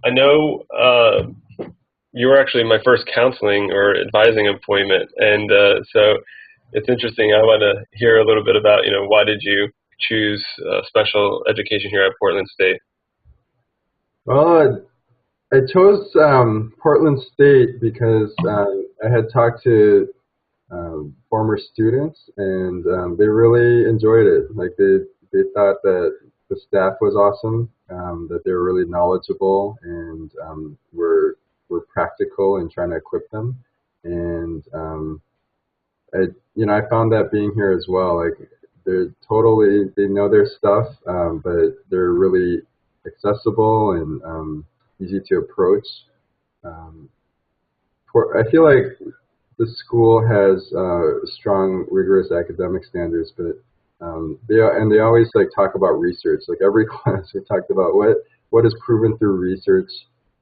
I know you were actually my first counseling or advising appointment, and so it's interesting. I want to hear a little bit about, why did you choose special education here at Portland State? Well, I chose Portland State because I had talked to former students, and they really enjoyed it. Like they thought that the staff was awesome, that they were really knowledgeable, and were practical in trying to equip them. And I I found that being here as well. Like they know their stuff, but they're really accessible and easy to approach. Um, I feel like the school has strong, rigorous academic standards, but they always like talk about research. Like every class, we talked about what is proven through research,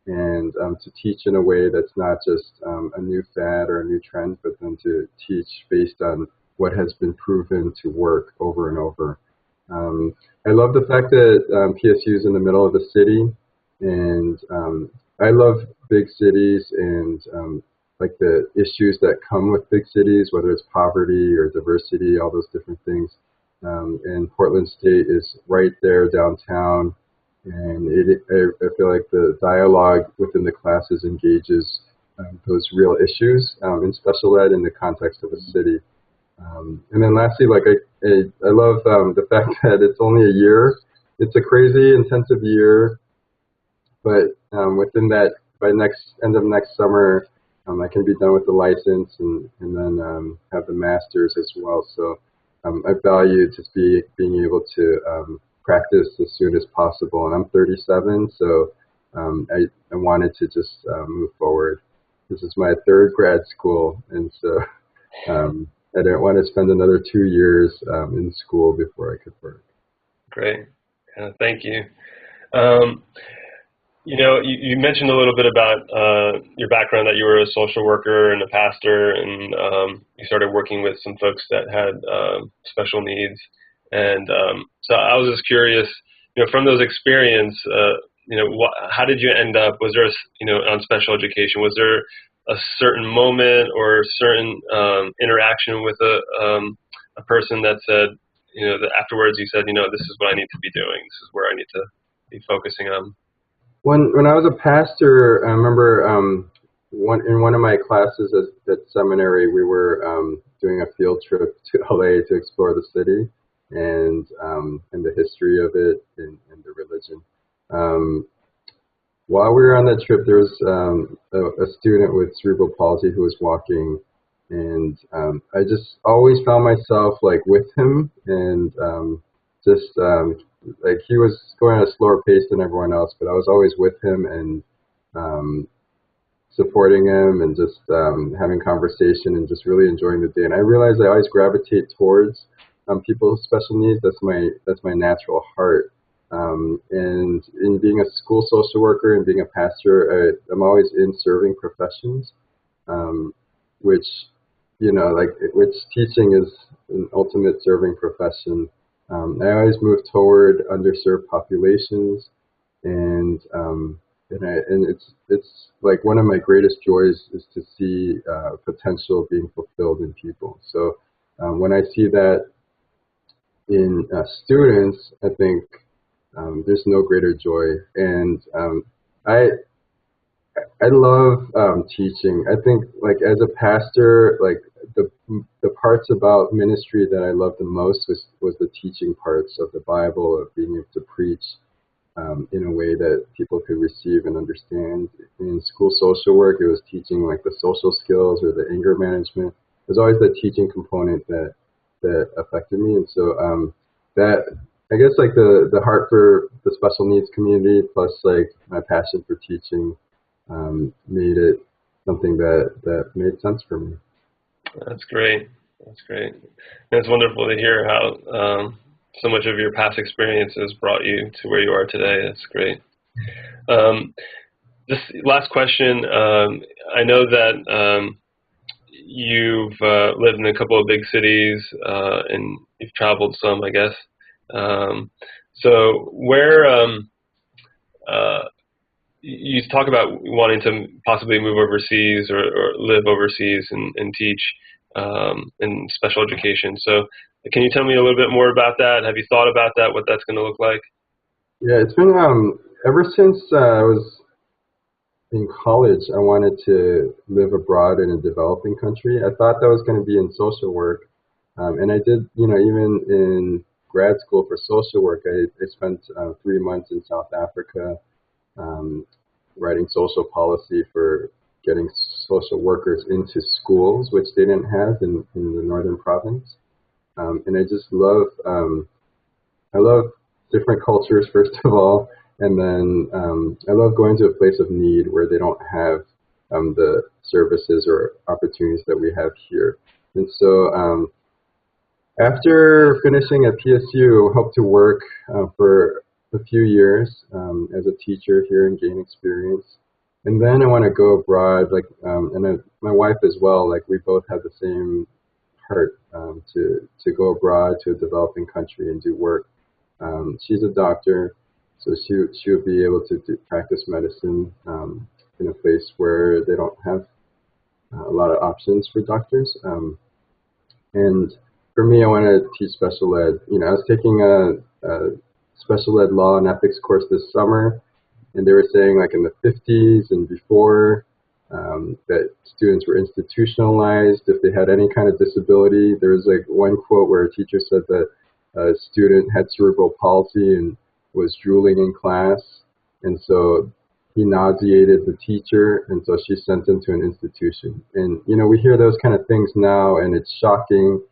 and to teach in a way that's not just a new fad or a new trend, but then to teach based on what has been proven to work over and over. I love the fact that PSU is in the middle of the city, and I love big cities and like the issues that come with big cities, whether it's poverty or diversity, all those different things. And Portland State is right there downtown, and I feel like the dialogue within the classes engages those real issues in special ed in the context of a city. And then lastly, like I love the fact that it's only a year. It's a crazy intensive year, but within that, by next end of next summer, I can be done with the license and then have the master's as well. So I value just being able to practice as soon as possible. And I'm 37, so I wanted to just move forward. This is my third grad school, and so I didn't want to spend another 2 years in school before I could work. Great. Thank you. Um, you mentioned a little bit about your background, that you were a social worker and a pastor, and you started working with some folks that had special needs. And so I was just curious, from those experience, how did you end up? Was there, on special education, was there a certain moment or certain interaction with a person that said, that afterwards you said, this is what I need to be doing. This is where I need to be focusing on. When I was a pastor, I remember in one of my classes at seminary, we were doing a field trip to LA to explore the city and the history of it and the religion. Um, while we were on that trip, there was a student with cerebral palsy who was walking, and I just always found myself like with him and just like he was going at a slower pace than everyone else, but I was always with him and um, supporting him and just having conversation and just really enjoying the day. And I realized I always gravitate towards people with special needs. That's my natural heart. And in being a school social worker and being a pastor, I'm always in serving professions, um, which which teaching is an ultimate serving profession. I always move toward underserved populations, and it's like one of my greatest joys is to see potential being fulfilled in people. So when I see that in students, I think there's no greater joy. And I I love teaching. I think like as a pastor, like the the parts about ministry that I loved the most was the teaching parts of the Bible, of being able to preach in a way that people could receive and understand. In school social work, it was teaching like the social skills or the anger management. There's always that teaching component that affected me, and so that I guess like the heart for the special needs community plus like my passion for teaching made it something that made sense for me. That's great. That's great. And it's wonderful to hear how so much of your past experiences brought you to where you are today. That's great. Um, this last question. I know that you've lived in a couple of big cities and you've traveled some, I guess. So where uh, you talk about wanting to possibly move overseas or live overseas and teach in special education. So can you tell me a little bit more about that? Have you thought about that, what that's going to look like? Yeah, it's been ever since I was in college. I wanted to live abroad in a developing country. I thought that was going to be in social work, and I did. You know, even in grad school for social work, I spent 3 months in South Africa um, writing social policy for getting social workers into schools, which they didn't have in the northern province. And I just love, I love different cultures, first of all, and then I love going to a place of need where they don't have the services or opportunities that we have here. And so after finishing at PSU, I hope to work for a few years as a teacher here and gain experience. And then I want to go abroad, like, my wife as well. Like, we both have the same heart to go abroad to a developing country and do work. She's a doctor, so she would be able to practice medicine in a place where they don't have a lot of options for doctors. And for me, I want to teach special ed. You know, I was taking a special ed law and ethics course this summer, and they were saying, like, in the 50s and before, that students were institutionalized if they had any kind of disability. There was like one quote where a teacher said that a student had cerebral palsy and was drooling in class, and so he nauseated the teacher, and so she sent him to an institution. And you know, we hear those kind of things now, and it's shocking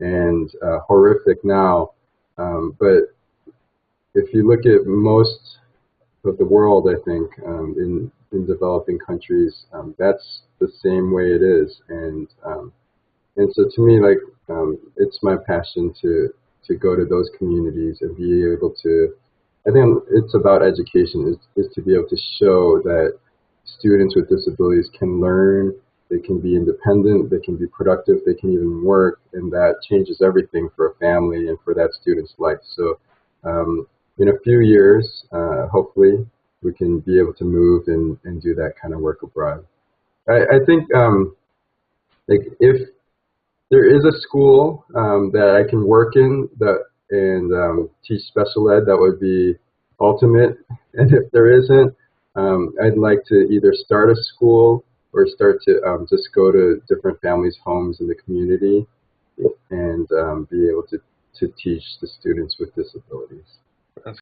and horrific now. But if you look at most of the world, I think in developing countries, that's the same way it is. And so to me, like, it's my passion to go to those communities and be able to. I think it's about education, is to be able to show that students with disabilities can learn, they can be independent, they can be productive, they can even work, and that changes everything for a family and for that student's life. So in a few years, hopefully, we can be able to move and do that kind of work abroad. I think like, if there is a school that I can work in that and teach special ed, that would be ultimate. And if there isn't, I'd like to either start a school or start to just go to different families' homes in the community and be able to teach the students with disabilities. That's